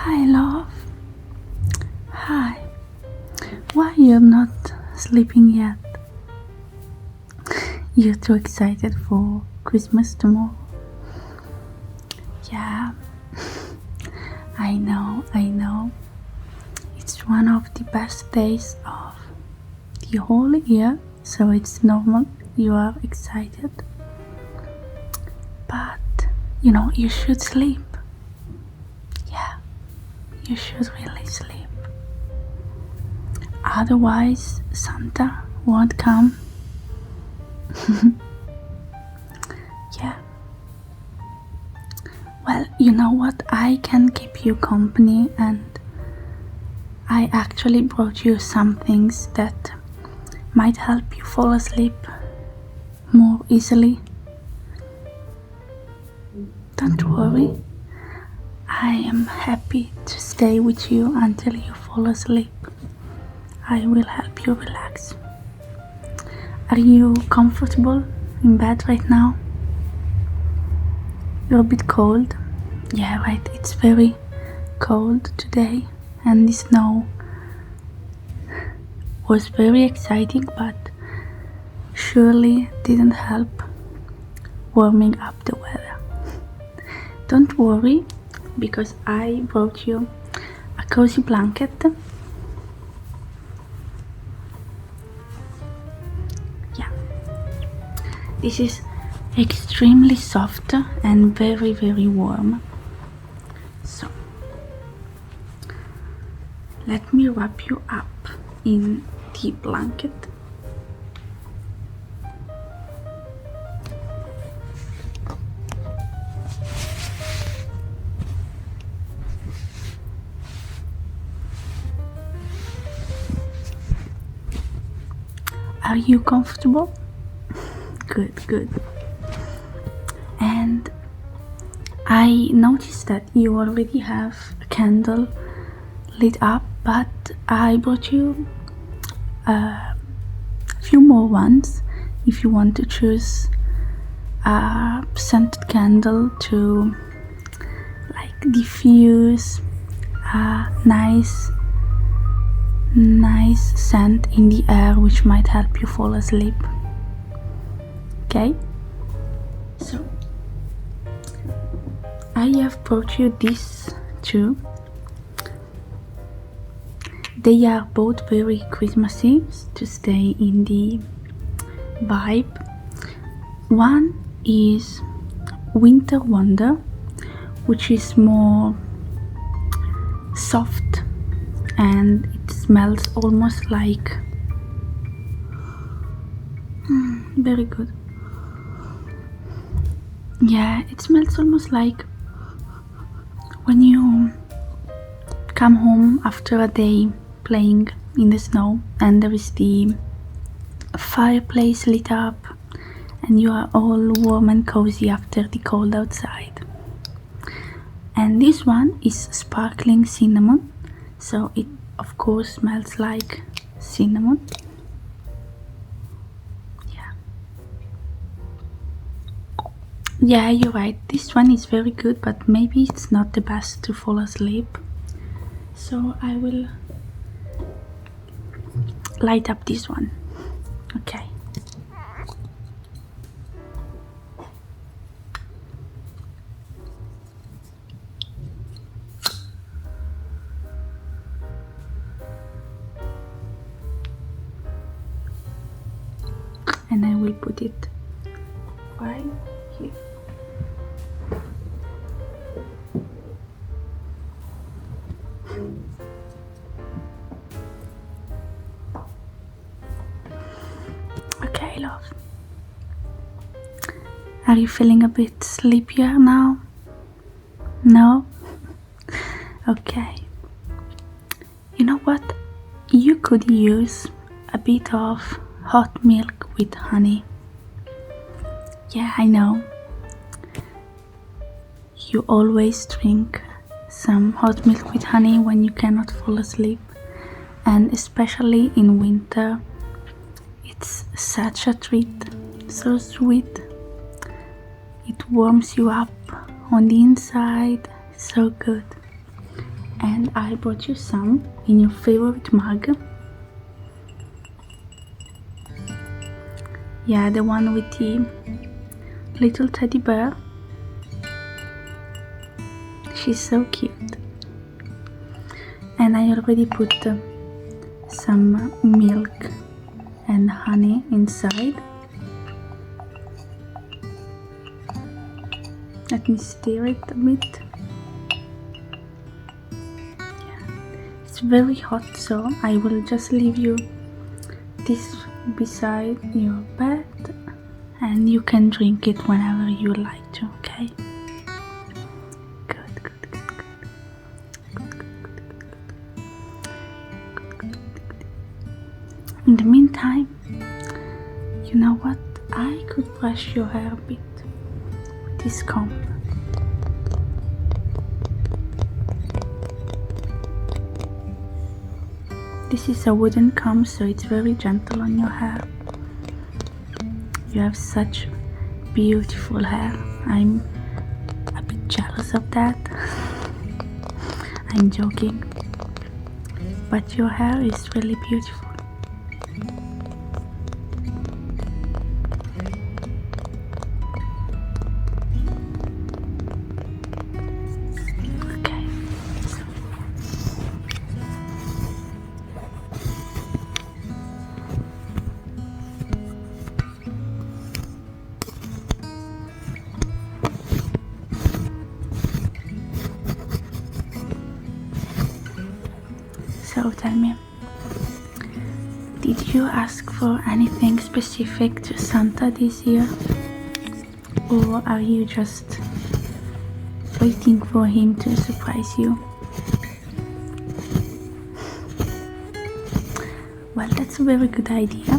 Hi, love. Hi. Why you're not sleeping yet? You're too excited for Christmas tomorrow. Yeah, I know. It's one of the best days of the whole year, so it's normal you are excited. But, you should sleep. Yeah, you should really sleep. Otherwise, Santa won't come. Yeah. Well, you know what? I can keep you company, and I actually brought you some things that might help you fall asleep more easily. Don't worry. I am happy to stay with you until you fall asleep. I will help you relax. Are you comfortable in bed right now? You're a bit cold? Yeah, right, it's very cold today, and the snow was very exciting, but surely didn't help warming up the weather. Don't worry, because I brought you a cozy blanket. Yeah, this is extremely soft and very, very warm. So, let me wrap you up in the blanket. Are you comfortable? Good. And I noticed that you already have a candle lit up, but I brought you a few more ones if you want to choose a scented candle to diffuse a nice scent in the air, which might help you fall asleep. Okay, so I have brought you these two. They are both very Christmassy to stay in the vibe. One is Winter Wonder, which is more soft and it smells almost like very good. Yeah, it smells almost like when you come home after a day playing in the snow and there is the fireplace lit up and you are all warm and cozy after the cold outside. And this one is sparkling cinnamon, so it of course smells like cinnamon. Yeah, you're right, this one is very good, but maybe it's not the best to fall asleep, so I will light up this one. Okay. And I will put it right here. Okay, love. Are you feeling a bit sleepier now? No? Okay. You know what? You could use a bit of hot milk with honey. Yeah, I know. You always drink some hot milk with honey when you cannot fall asleep, and especially in winter, it's such a treat, so sweet. It warms you up on the inside, so good. and I brought you some in your favorite mug. Yeah, the one with the little teddy bear. She's so cute. And I already put some milk and honey inside. Let me stir it a bit. Yeah. It's very hot, so I will just leave you this beside your bed and you can drink it whenever you like to, okay? Good. In the meantime, you know what? I could brush your hair a bit with this comb. This is a wooden comb, so it's very gentle on your hair. You have such beautiful hair. I'm a bit jealous of that. I'm joking. But your hair is really beautiful. So tell me, did you ask for anything specific to Santa this year? Or are you just waiting for him to surprise you? Well, that's a very good idea.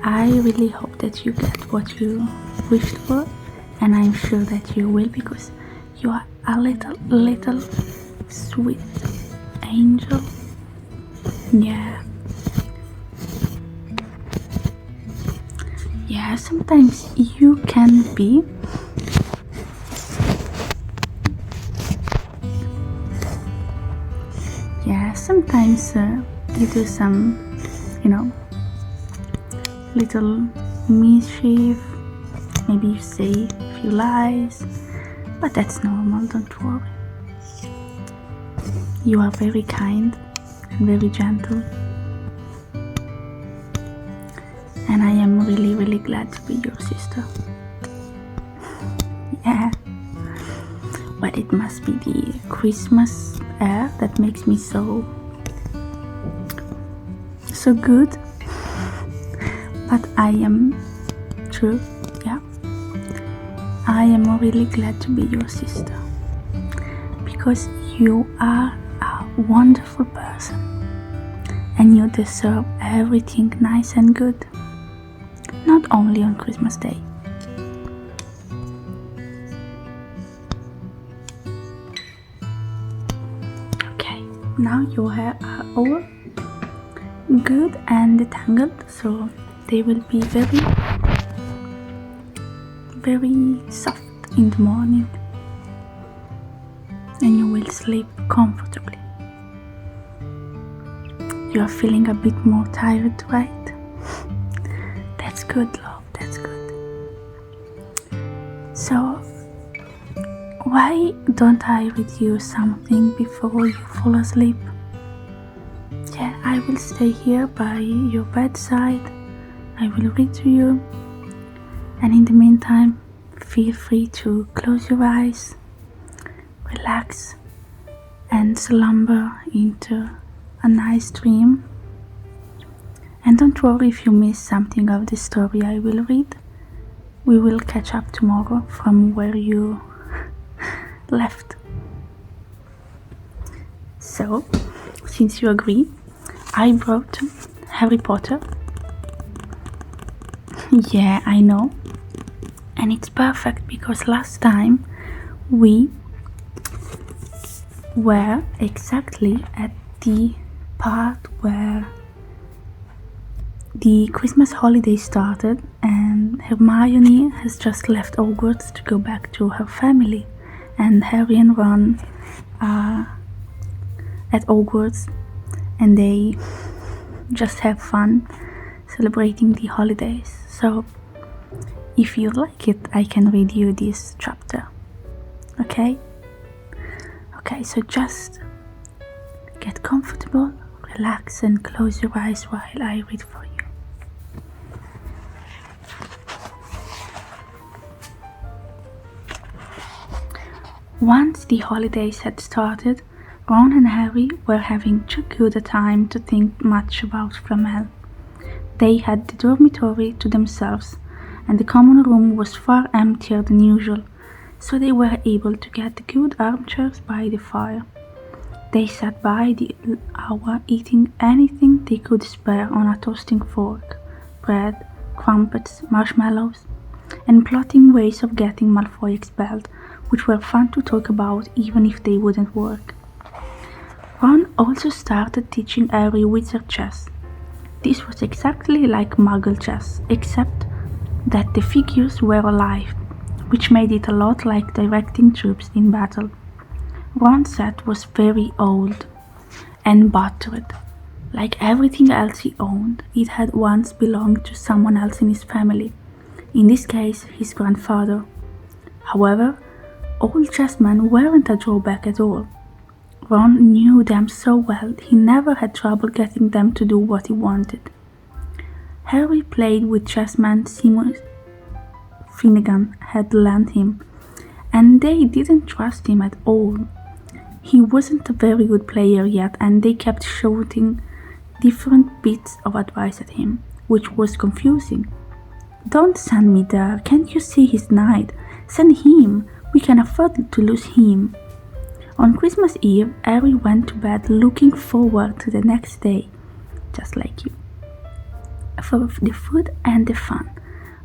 I really hope that you get what you wished for, and I'm sure that you will, because you are a little sweet angel. Yeah, sometimes you can be sometimes you do some, little mischief. Maybe you say a few lies, but that's normal, don't worry. You are very kind and very gentle, and I am really glad to be your sister. Yeah, but it must be the Christmas air that makes me so good. But I am true, yeah. I am really glad to be your sister, because you are a wonderful person and you deserve everything nice and good, not only on Christmas Day. Okay, now your hair are all good and tangled, so they will be very soft in the morning, and you will sleep comfortably. You are feeling a bit more tired, right? That's good, love, that's good. So, why don't I read you something before you fall asleep? Yeah, I will stay here by your bedside. I will read to you, and in the meantime, feel free to close your eyes, relax, and slumber into a nice dream. And don't worry if you miss something of the story I will read. We will catch up tomorrow from where you left. So, since you agree, I brought Harry Potter. Yeah, I know. And it's perfect because last time we were exactly at the part where the Christmas holiday started and Hermione has just left Hogwarts to go back to her family. and Harry and Ron are at Hogwarts, and they just have fun celebrating the holidays. So if you like it, I can read you this chapter. Okay, so just get comfortable, relax, and close your eyes while I read for you. Once the holidays had started, Ron and Harry were having too good a time to think much about Flamel. They had the dormitory to themselves, and the common room was far emptier than usual, so they were able to get good armchairs by the fire. They sat by the hour eating anything they could spare on a toasting fork, bread, crumpets, marshmallows, and plotting ways of getting Malfoy expelled, which were fun to talk about even if they wouldn't work. Ron also started teaching Harry wizard chess. This was exactly like Muggle chess, except that the figures were alive, which made it a lot like directing troops in battle. Ron's set was very old and battered. Like everything else he owned, it had once belonged to someone else in his family, in this case his grandfather. However, old chessmen weren't a drawback at all. Ron knew them so well he never had trouble getting them to do what he wanted. Harry played with chessman Seamus Finnegan had lent him, and they didn't trust him at all. He wasn't a very good player yet, and they kept shouting different bits of advice at him, which was confusing. "Don't send me there, can't you see he's knight? Send him, we can afford to lose him." On Christmas Eve, Harry went to bed looking forward to the next day, just like you, for the food and the fun,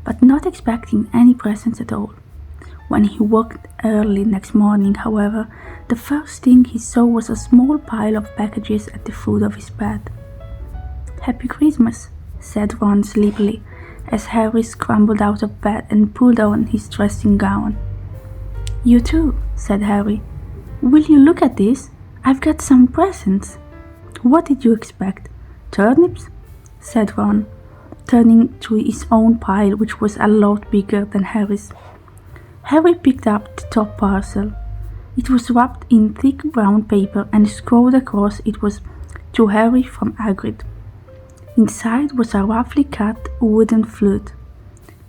but not expecting any presents at all. When he woke early next morning, however, the first thing he saw was a small pile of packages at the foot of his bed. "Happy Christmas," said Ron sleepily, as Harry scrambled out of bed and pulled on his dressing gown. "You too," said Harry. "Will you look at this? I've got some presents." "What did you expect? Turnips?" said Ron, turning to his own pile, which was a lot bigger than Harry's. Harry picked up the top parcel. It was wrapped in thick brown paper, and scrawled across it was "To Harry from Hagrid." Inside was a roughly cut wooden flute.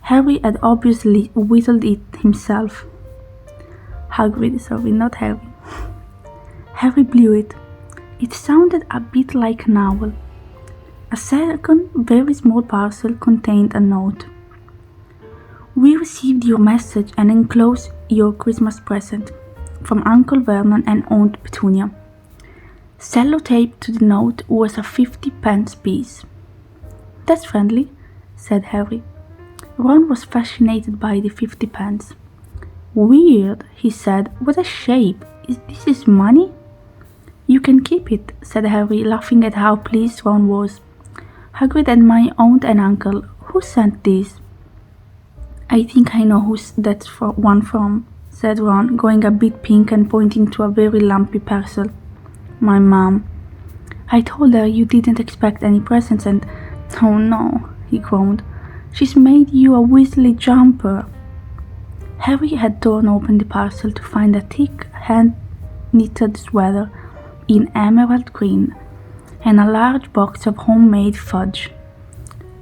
Harry had obviously whittled it himself. Hagrid, sorry, not Harry. Harry blew it. It sounded a bit like an owl. A second, very small parcel contained a note. "We received your message and enclose your Christmas present from Uncle Vernon and Aunt Petunia." Sellotaped to the note was a 50-pence piece. "That's friendly," said Harry. Ron was fascinated by the 50-pence. "Weird," he said. "What a shape! This is money?" "You can keep it," said Harry, laughing at how pleased Ron was. "Hagrid and my aunt and uncle. Who sent this?" "I think I know who's that's one from," said Ron, going a bit pink and pointing to a very lumpy parcel. "My mom. I told her you didn't expect any presents and... Oh no," he groaned. "She's made you a Weasley jumper." Harry had torn open the parcel to find a thick, hand-knitted sweater in emerald green, and a large box of homemade fudge.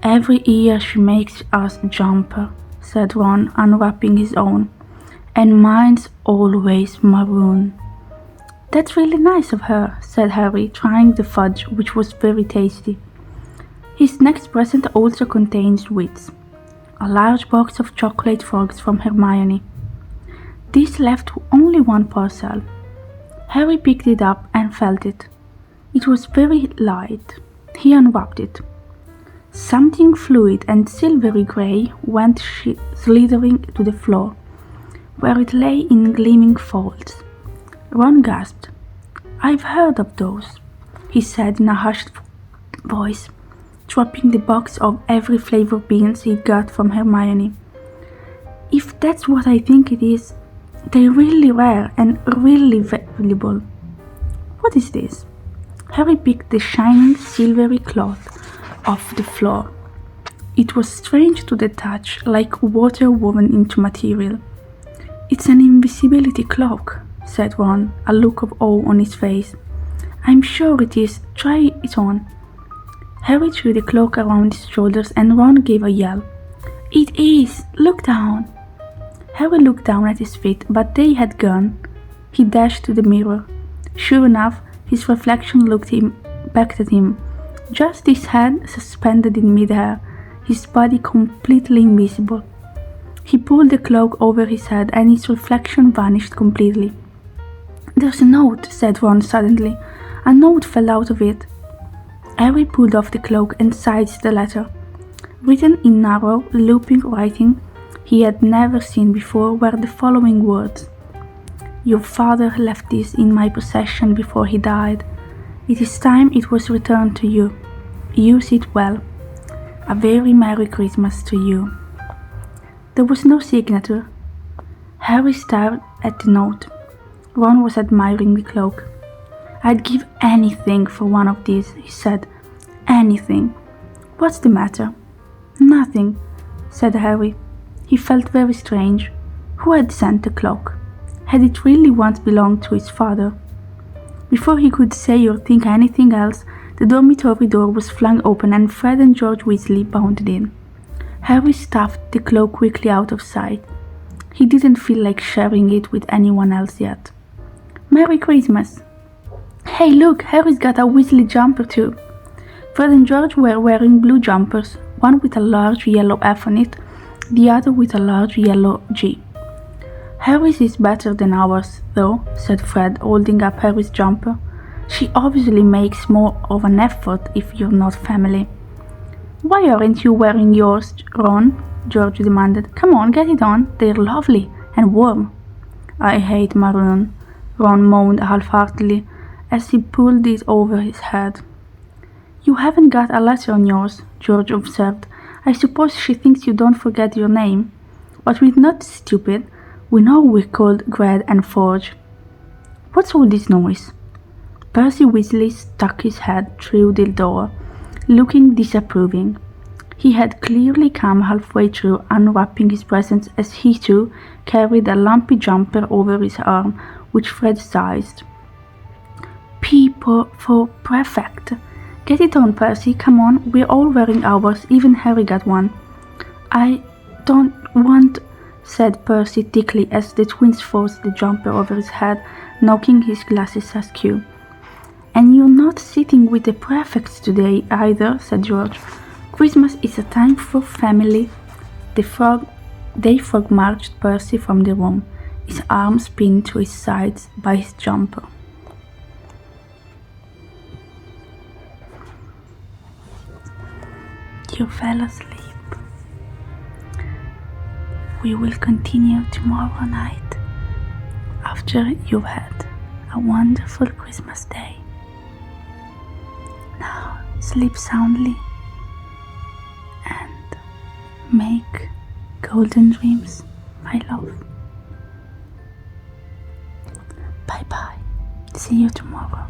"Every year she makes us a jumper," said Ron, unwrapping his own, "and mine's always maroon." "That's really nice of her," said Harry, trying the fudge, which was very tasty. His next present also contained sweets. A large box of chocolate frogs from Hermione. This left only one parcel. Harry picked it up and felt it. It was very light. He unwrapped it. Something fluid and silvery grey went slithering to the floor, where it lay in gleaming folds. Ron gasped. "I've heard of those," he said in a hushed voice, dropping the box of every flavor beans he'd got from Hermione. "If that's what I think it is, They're really rare and really valuable. What is this? Harry picked the shining silvery cloth off the floor. It was strange to the touch, like water woven into material. It's an invisibility cloak, said Ron, a look of awe on his face. I'm sure it is. Try it on. Harry threw the cloak around his shoulders and Ron gave a yell. It is! Look down! Harry looked down at his feet, but they had gone. He dashed to the mirror. Sure enough, his reflection looked back at him, just his head suspended in midair, his body completely invisible. He pulled the cloak over his head and his reflection vanished completely. There's a note, said Ron suddenly. A note fell out of it. Harry pulled off the cloak and sized the letter. Written in narrow, looping writing he had never seen before were the following words. Your father left this in my possession before he died. It is time it was returned to you. Use it well. A very Merry Christmas to you. There was no signature. Harry stared at the note. Ron was admiring the cloak. I'd give anything for one of these, he said. Anything. What's the matter? Nothing, said Harry. He felt very strange. Who had sent the cloak? Had it really once belonged to his father? Before he could say or think anything else, the dormitory door was flung open and Fred and George Weasley bounded in. Harry stuffed the cloak quickly out of sight. He didn't feel like sharing it with anyone else yet. Merry Christmas! Hey look, Harry's got a Weasley jumper too. Fred and George were wearing blue jumpers, one with a large yellow F on it, the other with a large yellow G. Harry's is better than ours, though, said Fred, holding up Harry's jumper. She obviously makes more of an effort if you're not family. Why aren't you wearing yours, Ron? George demanded. Come on, get it on. They're lovely and warm. I hate maroon, Ron moaned half-heartedly as he pulled it over his head. You haven't got a letter on yours, George observed. I suppose she thinks you don't forget your name. But we're not stupid. We know we're called Gred and Forge. What's all this noise? Percy Weasley stuck his head through the door, looking disapproving. He had clearly come halfway through unwrapping his presents as he too carried a lumpy jumper over his arm, which Fred sized. For prefect. Get it on, Percy, come on, we're all wearing ours, even Harry got one. I don't want, said Percy thickly as the twins forced the jumper over his head, knocking his glasses askew. And you're not sitting with the prefects today either, said George. Christmas is a time for family. The frog marched Percy from the room, his arms pinned to his sides by his jumper. You fell asleep. We will continue tomorrow night after you've had a wonderful Christmas day. Now sleep soundly and make golden dreams, my love. Bye bye. See you tomorrow.